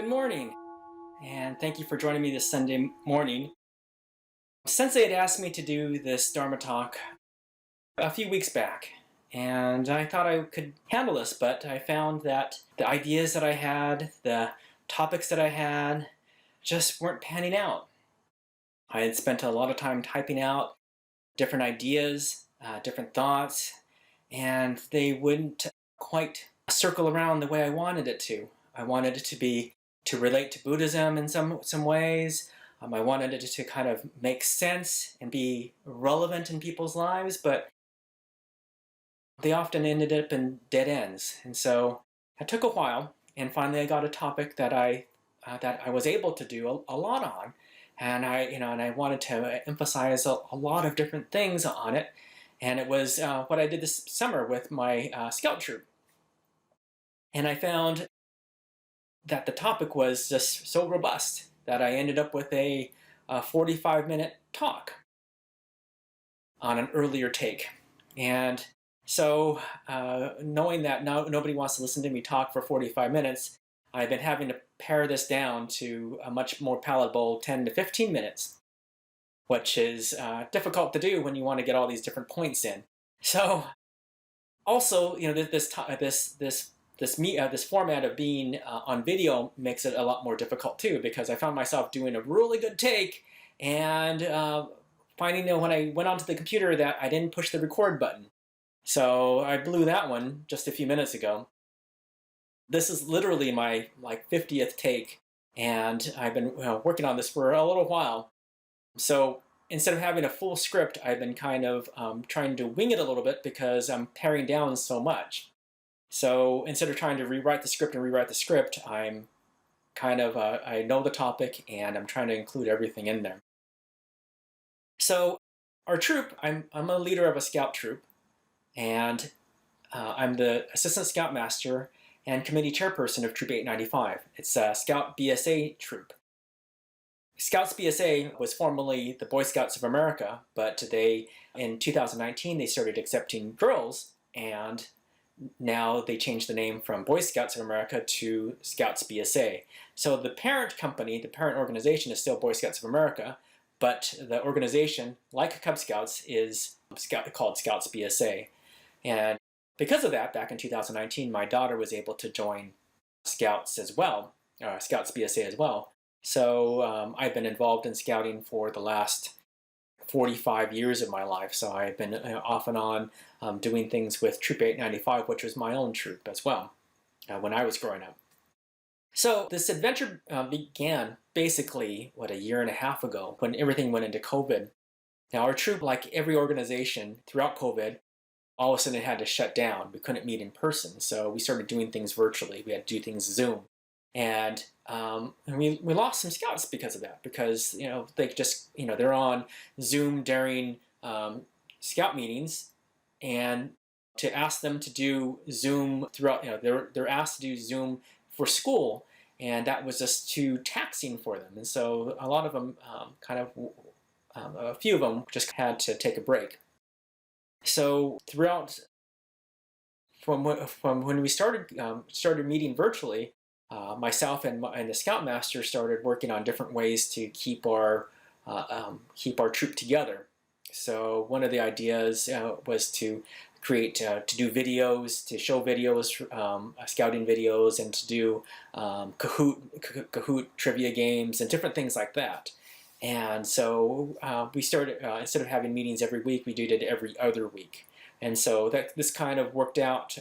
Good morning, and thank you for joining me this Sunday morning. Sensei had asked me to do this Dharma talk a few weeks back, and I thought I could handle this, but I found that the ideas that I had, the topics that I had, just weren't panning out. I had spent a lot of time typing out different ideas, different thoughts, and they wouldn't quite circle around the way I wanted it to. I wanted it to relate to Buddhism in some ways. I wanted it to kind of make sense and be relevant in people's lives, but they often ended up in dead ends. And so it took a while, and finally I got a topic that I was able to do a lot on, and I wanted to emphasize a lot of different things on it. And it was what I did this summer with my scout troop. And I found that the topic was just so robust that I ended up with a 45-minute talk on an earlier take. And so knowing that now nobody wants to listen to me talk for 45 minutes, I've been having to pare this down to a much more palatable 10 to 15 minutes, which is difficult to do when you want to get all these different points in. So also, this format of being on video makes it a lot more difficult too, because I found myself doing a really good take and finding when I went onto the computer that I didn't push the record button. So I blew that one just a few minutes ago. This is literally my 50th take, and I've been working on this for a little while. So instead of having a full script, I've been kind of trying to wing it a little bit because I'm paring down so much. So instead of trying to rewrite the script, I'm kind of, I know the topic and I'm trying to include everything in there. So our troop, I'm a leader of a scout troop, and I'm the Assistant Scoutmaster and Committee Chairperson of Troop 895. It's a SCOUTS BSA troop. SCOUTS BSA was formerly the Boy Scouts of America, but in 2019, they started accepting girls, and now they changed the name from Boy Scouts of America to SCOUTS BSA. So the parent company, the parent organization is still Boy Scouts of America, but the organization, like Cub Scouts, is called SCOUTS BSA. And because of that, back in 2019, my daughter was able to join SCOUTS as well, SCOUTS BSA as well. So I've been involved in scouting for the last 45 years of my life. So I've been off and on doing things with Troop 895, which was my own troop as well when I was growing up. So this adventure began basically, a year and a half ago when everything went into COVID. Now our troop, like every organization throughout COVID, all of a sudden it had to shut down. We couldn't meet in person. So we started doing things virtually. We had to do things Zoom. And we lost some scouts because of that, because they just they're on Zoom during scout meetings, and to ask them to do Zoom throughout, they're asked to do Zoom for school, and that was just too taxing for them. And so a lot of them a few of them just had to take a break. So throughout from when we started meeting virtually, myself and the Scoutmaster started working on different ways to keep our troop together. So one of the ideas was to create, to do videos, to show videos, scouting videos, and to do Kahoot trivia games and different things like that. And so we started, instead of having meetings every week, we did it every other week. And so this kind of worked out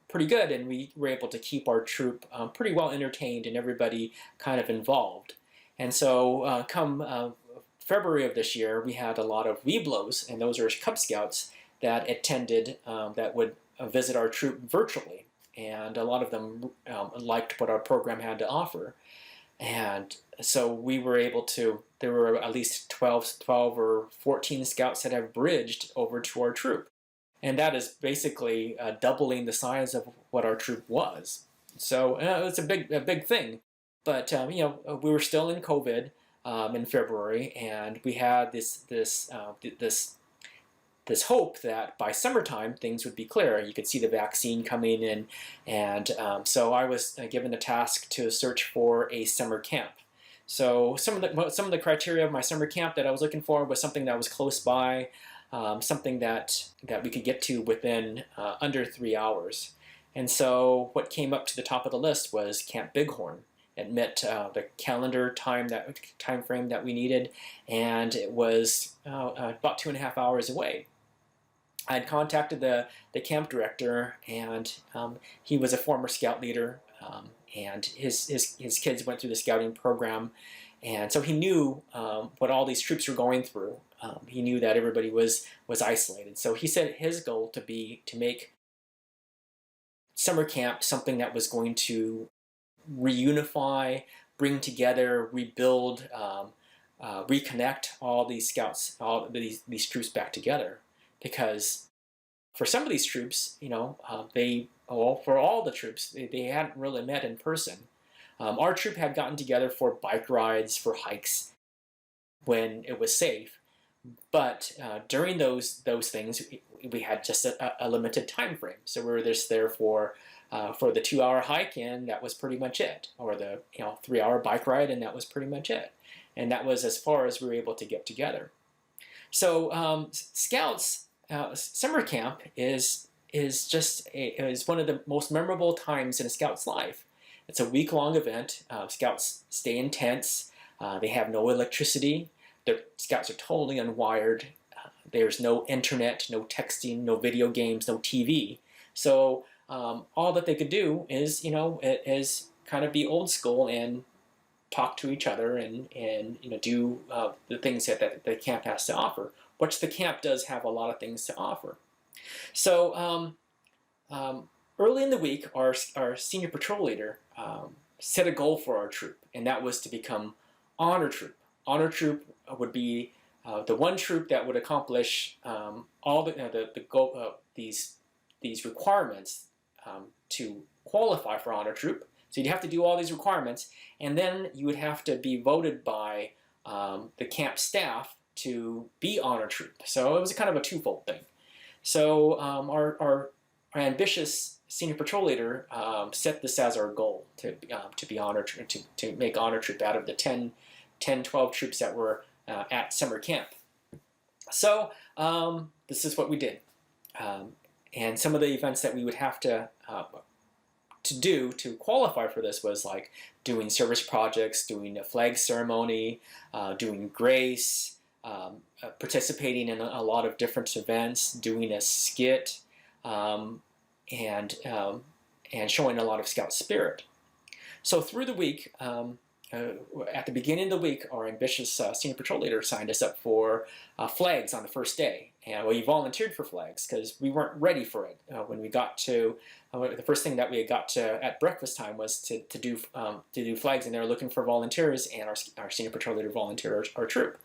pretty good, and we were able to keep our troop pretty well entertained and everybody kind of involved. And so come February of this year, we had a lot of Weeblos, and those are Cub Scouts that attended, that would visit our troop virtually. And a lot of them liked what our program had to offer. And so we were able to, there were at least 12 or 14 scouts that have bridged over to our troop. And that is basically doubling the size of what our troop was. So it's a big thing. But we were still in COVID in February, and we had this this hope that by summertime things would be clear. You could see the vaccine coming in, and so I was given the task to search for a summer camp. So some of the criteria of my summer camp that I was looking for was something that was close by, something that we could get to within under 3 hours. And so what came up to the top of the list was Camp Bighorn. It met the calendar time frame that we needed, and it was about 2.5 hours away. I had contacted the camp director, and he was a former scout leader, and his kids went through the scouting program, and so he knew what all these troops were going through. He knew that everybody was isolated. So he set his goal to be to make summer camp something that was going to reunify, bring together, rebuild, reconnect all these scouts, all these troops back together. Because for some of these troops, for all the troops, they hadn't really met in person. Our troop had gotten together for bike rides, for hikes, when it was safe. But during those things, we had just a limited time frame. So we were just there for the 2-hour hike, and that was pretty much it, or the 3-hour bike ride, and that was pretty much it. And that was as far as we were able to get together. So Scouts summer camp is one of the most memorable times in a Scout's life. It's a week-long event. Scouts stay in tents. They have no electricity. The Scouts are totally unwired. There's no internet, no texting, no video games, no TV. So all that they could do is, is kind of be old school and talk to each other and do the things that the camp has to offer, which the camp does have a lot of things to offer. So early in the week, our senior patrol leader set a goal for our troop, and that was to become honor troop. Honor troop would be the one troop that would accomplish all the goal, these requirements to qualify for honor troop. So you'd have to do all these requirements, and then you would have to be voted by the camp staff to be honor troop. So it was kind of a twofold thing. So our ambitious senior patrol leader set this as our goal to be honor to make honor troop out of the 12 troops that were at summer camp. So this is what we did, and some of the events that we would have to do to qualify for this was like doing service projects, doing a flag ceremony, doing grace, participating in a lot of different events, doing a skit, and showing a lot of Scout spirit. So through the week, at the beginning of the week, our ambitious senior patrol leader signed us up for flags on the first day. And we volunteered for flags because we weren't ready for it. When we got to, the first thing that we got to at breakfast time was to do flags, and they were looking for volunteers, and our senior patrol leader volunteered our troop.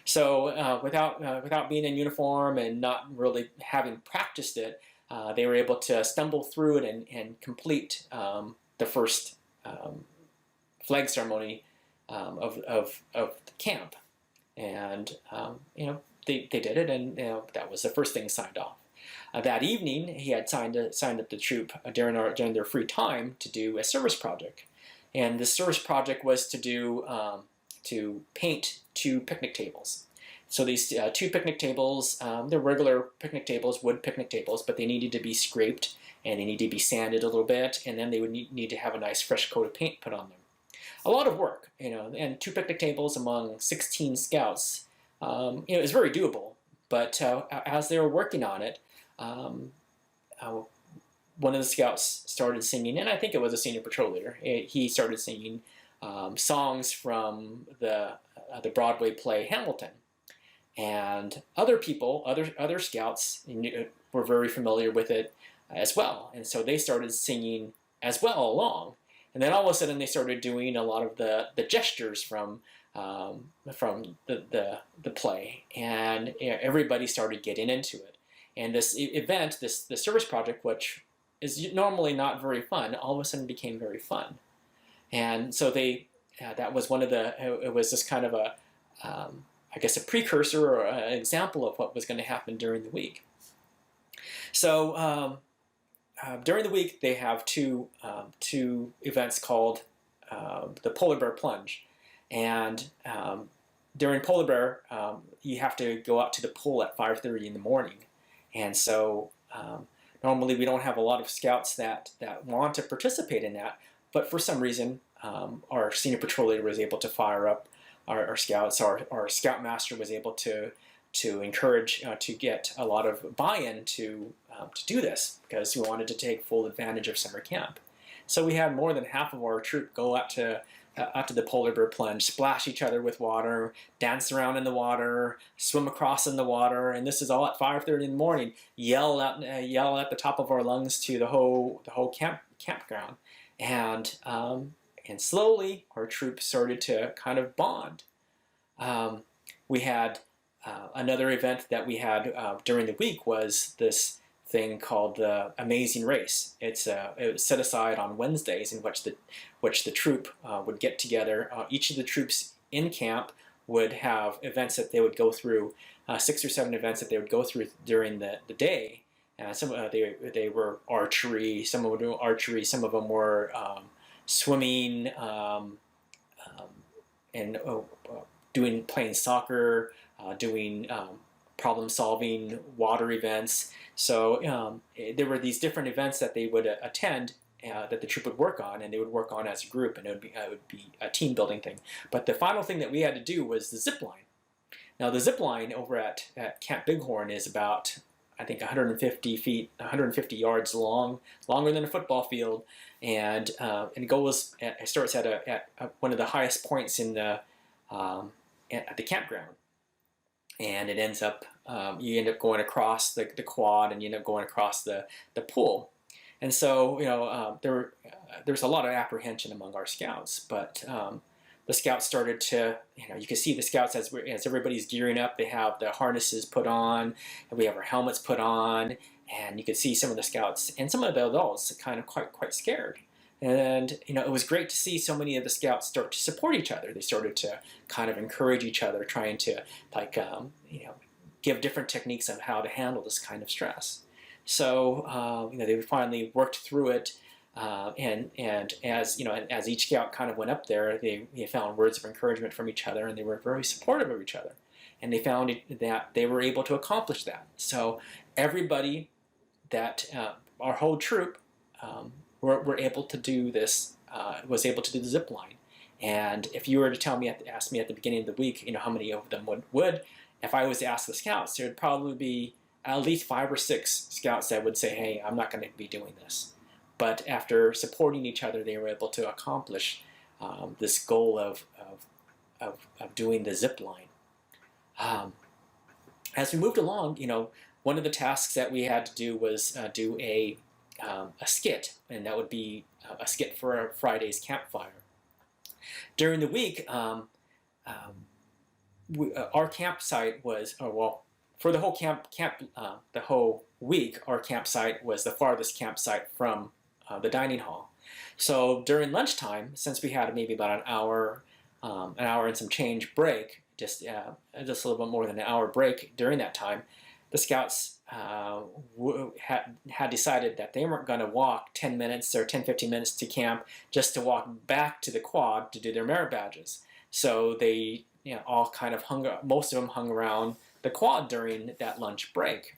So without being in uniform and not really having practiced it, they were able to stumble through it and complete the first flag ceremony of the camp, and they did it, and that was the first thing signed off. That evening, he had signed up the troop during their free time to do a service project, and the service project was to paint 2 picnic tables. So these 2 picnic tables, they're regular picnic tables, wood picnic tables, but they needed to be scraped and they needed to be sanded a little bit, and then they would need to have a nice fresh coat of paint put on them. A lot of work, and 2 picnic tables among 16 Scouts, is very doable. But as they were working on it, one of the Scouts started singing, and I think it was a senior patrol leader. He started singing songs from the Broadway play Hamilton, and other people, other Scouts, were very familiar with it as well, and so they started singing as well along. And then all of a sudden, they started doing a lot of the gestures from the play, and everybody started getting into it. And this event, the service project, which is normally not very fun, all of a sudden became very fun. And so that was one of it was just kind of a I guess, a precursor or an example of what was going to happen during the week. So during the week, they have two events called the Polar Bear Plunge. And during Polar Bear, you have to go out to the pool at 5:30 in the morning. And so normally we don't have a lot of scouts that want to participate in that. But for some reason, our senior patrol leader was able to fire up our scouts. Our scoutmaster was able to encourage, to get a lot of buy-in to do this, because we wanted to take full advantage of summer camp. So we had more than half of our troop go out to the Polar Bear Plunge, splash each other with water, dance around in the water, swim across in the water, and this is all at 5:30 in the morning. Yell at the top of our lungs to the whole campground, and slowly our troop started to kind of bond. We had another event that we had during the week was this thing called the Amazing Race. It was set aside on Wednesdays, in which the troop would get together. Each of the troops in camp would have events that they would go through, 6 or 7 events that they would go through during the day. Some they were archery. Some were doing archery. Some of them were swimming and playing soccer, doing problem solving, water events. So there were these different events that they would attend, that the troop would work on, and they would work on as a group, and it would be a team building thing. But the final thing that we had to do was the zip line. Now the zip line over at Camp Bighorn is about, I think, 150 feet, 150 yards long, longer than a football field, and it starts at one of the highest points in at the campground, and it ends up you end up going across the quad, and you end up going across the pool. And so there's a lot of apprehension among our scouts, but the scouts started to, you can see the scouts as everybody's gearing up. They have the harnesses put on, and we have our helmets put on, and you could see some of the scouts and some of the adults kind of quite scared. And it was great to see so many of the scouts start to support each other. They started to kind of encourage each other, trying to give different techniques on how to handle this kind of stress. So they finally worked through it. And as each scout kind of went up there, they found words of encouragement from each other, and they were very supportive of each other. And they found that they were able to accomplish that. So everybody, our whole troop, were able to do this, was able to do the zip line. And if you were to ask me at the beginning of the week, how many of them would, if I was to ask the scouts, there would probably be at least 5 or 6 scouts that would say, hey, I'm not going to be doing this. But after supporting each other, they were able to accomplish this goal of doing the zip line. As we moved along, one of the tasks that we had to do was do a skit, and that would be a skit for Friday's campfire. During the week, our campsite was, for the whole the whole week, our campsite was the farthest campsite from the dining hall. So during lunchtime, since we had maybe about an hour and some change break, just a little bit more than an hour break during that time, the scouts had decided that they weren't going to walk 10 minutes or 10-15 minutes to camp just to walk back to the quad to do their merit badges. So they all kind of most of them hung around the quad during that lunch break.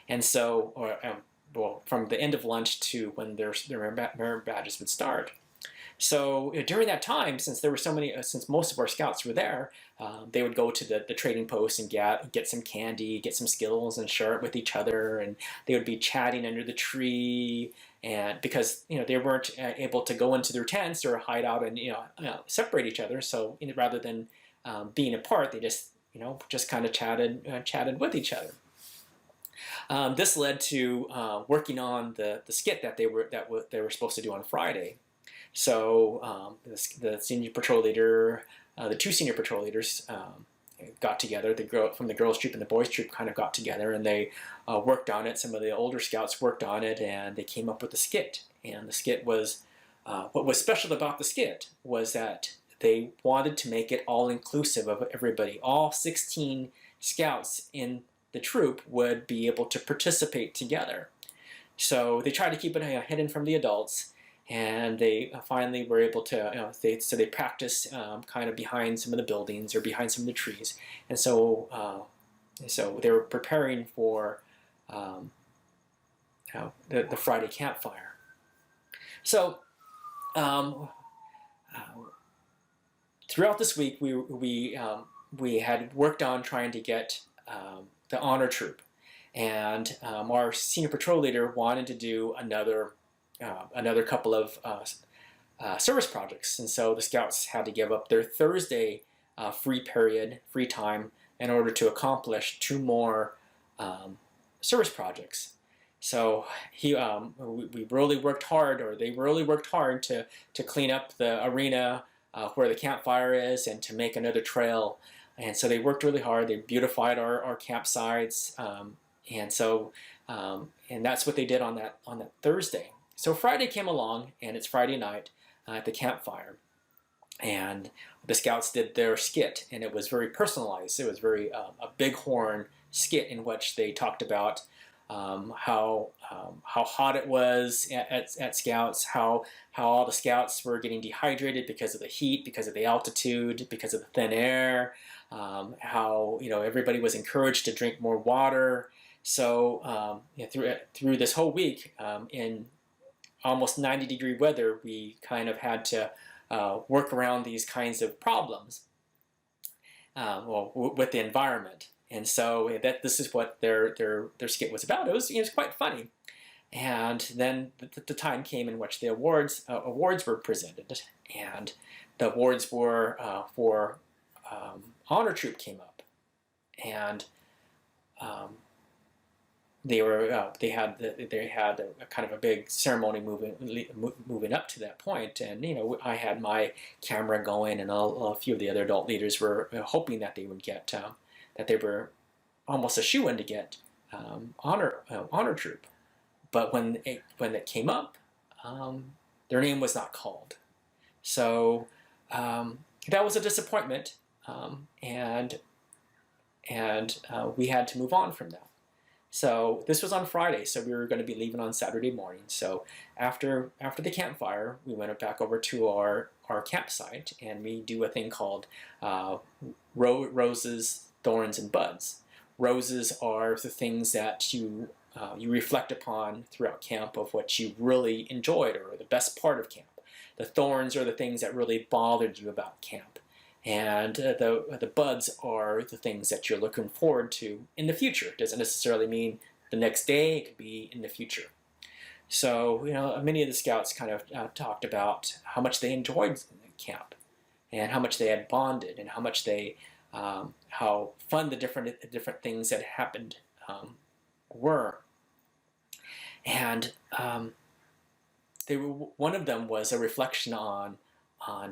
And so, from the end of lunch to when their merit badges would start. So during that time, since most of our scouts were there, they would go to the trading post and get some candy, get some Skittles, and share it with each other. And they would be chatting under the tree, and because they weren't able to go into their tents or hide out and separate each other. So rather than being apart, they just kind of chatted with each other. This led to working on the skit that they were supposed to do on Friday. So the senior patrol leader, the 2 senior patrol leaders got together. From the girls' troop and the boys' troop kind of got together, and they worked on it. Some of the older scouts worked on it, and they came up with a skit. And the skit was, what was special about the skit was that they wanted to make it all inclusive of everybody. All 16 scouts in the troop would be able to participate together. So they tried to keep it hidden from the adults, and they finally were able to. They practiced kind of behind some of the buildings or behind some of the trees, and so they were preparing for the Friday campfire. So throughout this week, we had worked on trying to get the honor troop, and our senior patrol leader wanted to do another couple of service projects, and so the scouts had to give up their Thursday free time, in order to accomplish 2 more service projects. So we really worked hard, or they really worked hard to clean up the arena where the campfire is, and to make another trail. And so they worked really hard. They beautified our campsites, and that's what they did on that Thursday. So Friday came along, and it's Friday night at the campfire, and the scouts did their skit, and it was very personalized. It was very a bighorn skit in which they talked about how hot it was at Scouts, how all the scouts were getting dehydrated because of the heat, because of the altitude, because of the thin air, how everybody was encouraged to drink more water. So through this whole week, in almost 90-degree weather, we kind of had to work around these kinds of problems with the environment. And so this is what their skit was about. It was quite funny. And then the time came in which the awards were presented, and the awards were for honor troop came up, and they had a kind of a big ceremony moving up to that point. And I had my camera going, and a few of the other adult leaders were hoping that they would get that they were almost a shoo-in to get honor troop. But when it came up, their name was not called. So that was a disappointment, and we had to move on from that. So this was on Friday, so we were going to be leaving on Saturday morning. So after the campfire, we went back over to our campsite, and we do a thing called roses, thorns, and buds. Roses are the things that you reflect upon throughout camp of what you really enjoyed, or the best part of camp. The thorns are the things that really bothered you about camp. And the buds are the things that you're looking forward to in the future. It doesn't necessarily mean the next day, it could be in the future. So, many of the scouts kind of talked about how much they enjoyed camp, and how much they had bonded, and how much how fun the different things that happened were. And one of them was a reflection on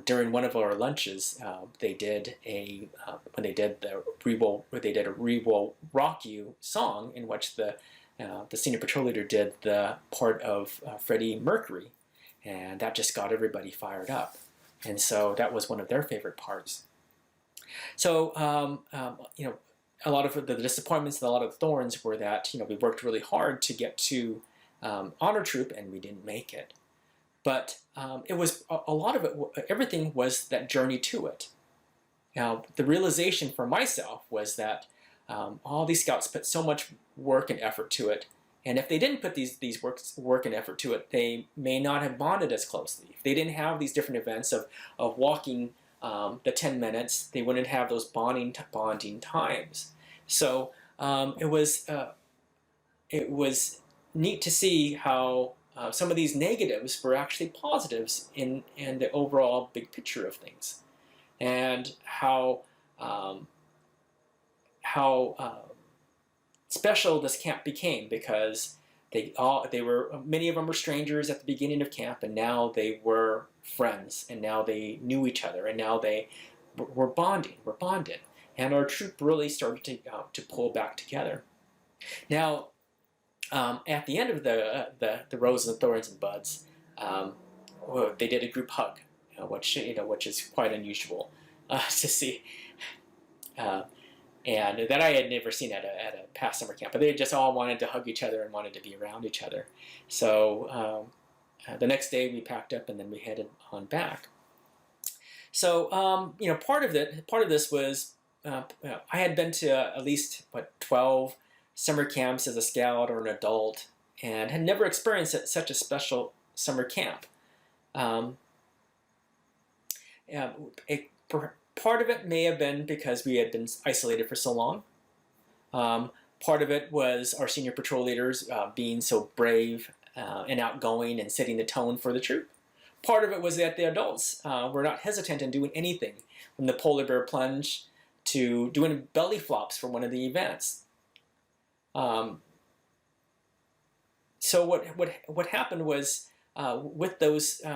during one of our lunches. They did a "We Will Rock You" song, in which the senior patrol leader did the part of Freddie Mercury, and that just got everybody fired up. And so that was one of their favorite parts. So a lot of the disappointments and a lot of the thorns were that we worked really hard to get to honor troop, and we didn't make it. But it was a lot of it. Everything was that journey to it. Now, the realization for myself was that all these scouts put so much work and effort to it, and if they didn't put these work and effort to it, they may not have bonded as closely. If they didn't have these different events of walking the 10 minutes, they wouldn't have those bonding times. So it was neat to see how some of these negatives were actually positives in the overall big picture of things, and how special this camp became, because many of them were strangers at the beginning of camp, and now they were friends, and now they knew each other, and now they were bonded, and our troop really started to pull back together. Now, at the end of the roses and thorns and buds, they did a group hug, which is quite unusual to see. And that I had never seen at a past summer camp. But they just all wanted to hug each other and wanted to be around each other. So the next day we packed up and then we headed on back. So part of this was I had been to at least 12 summer camps as a scout or an adult, and had never experienced such a special summer camp. Part of it may have been because we had been isolated for so long. Part of it was our senior patrol leaders being so brave and outgoing and setting the tone for the troop. Part of it was that the adults were not hesitant in doing anything, from the polar bear plunge to doing belly flops for one of the events. So what happened was with the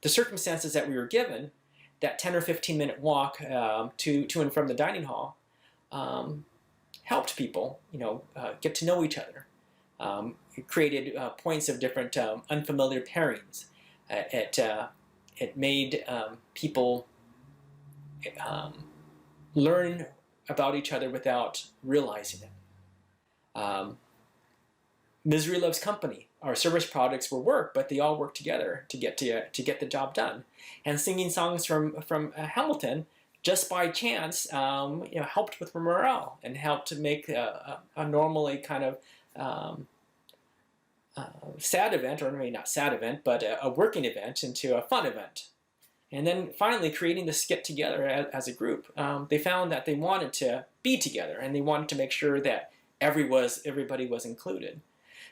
circumstances that we were given, that 10 or 15-minute walk to and from the dining hall helped people, get to know each other. It created points of different unfamiliar pairings. It made people learn about each other without realizing it. Misery loves company. Our service projects were work, but they all worked together to get the job done. And singing songs from Hamilton, just by chance, helped with morale and helped to make a normally kind of sad event, or maybe not sad event, but a working event into a fun event. And then finally creating this get together as a group. They found that they wanted to be together and they wanted to make sure that everybody was included.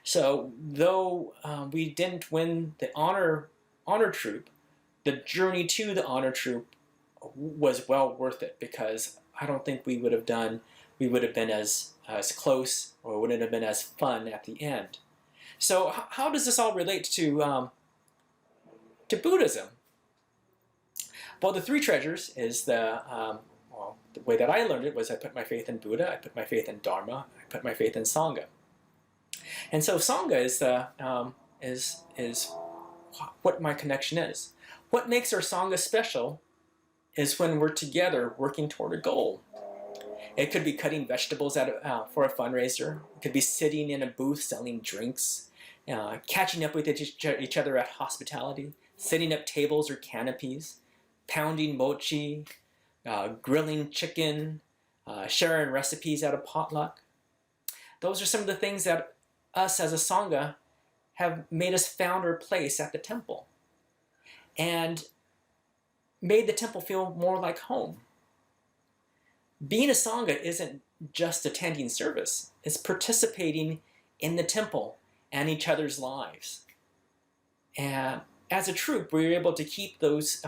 So though we didn't win the honor troop, the journey to the honor troop was well worth it, because I don't think we would have been as close, or wouldn't have been as fun at the end. So how does this all relate to Buddhism? Well, the three treasures is the way that I learned it was I put my faith in Buddha, I put my faith in Dharma, I put my faith in Sangha. And so Sangha is what my connection is. What makes our Sangha special is when we're together working toward a goal. It could be cutting vegetables for a fundraiser. It could be sitting in a booth selling drinks, catching up with each other at hospitality, setting up tables or canopies, pounding mochi, grilling chicken, sharing recipes at a potluck. Those are some of the things that us as a Sangha have made us found our place at the temple and made the temple feel more like home. Being a Sangha isn't just attending service, it's participating in the temple and each other's lives. And as a troop, we were able to keep those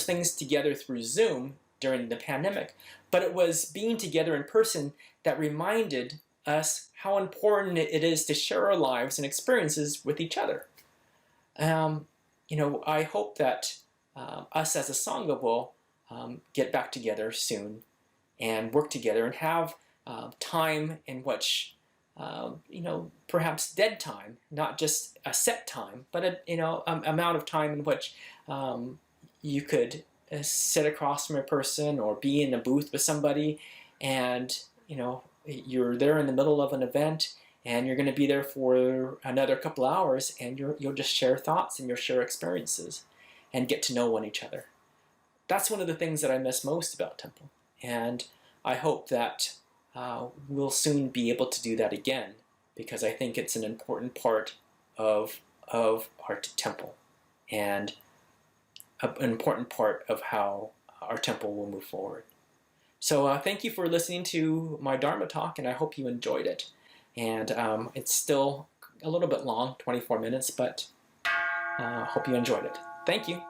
things together through Zoom during the pandemic, but it was being together in person that reminded us how important it is to share our lives and experiences with each other. I hope that us as a Sangha will get back together soon and work together and have time in which, perhaps dead time, not just a set time, but amount of time in which you could sit across from a person or be in a booth with somebody, and you're there in the middle of an event and you're going to be there for another couple hours, and you'll just share thoughts and you'll share experiences and get to know one each other. That's one of the things that I miss most about Temple, and I hope that we'll soon be able to do that again, because I think it's an important part of our temple and an important part of how our temple will move forward. So thank you for listening to my Dharma talk, and I hope you enjoyed it. And it's still a little bit long, 24 minutes, but hope you enjoyed it. Thank you.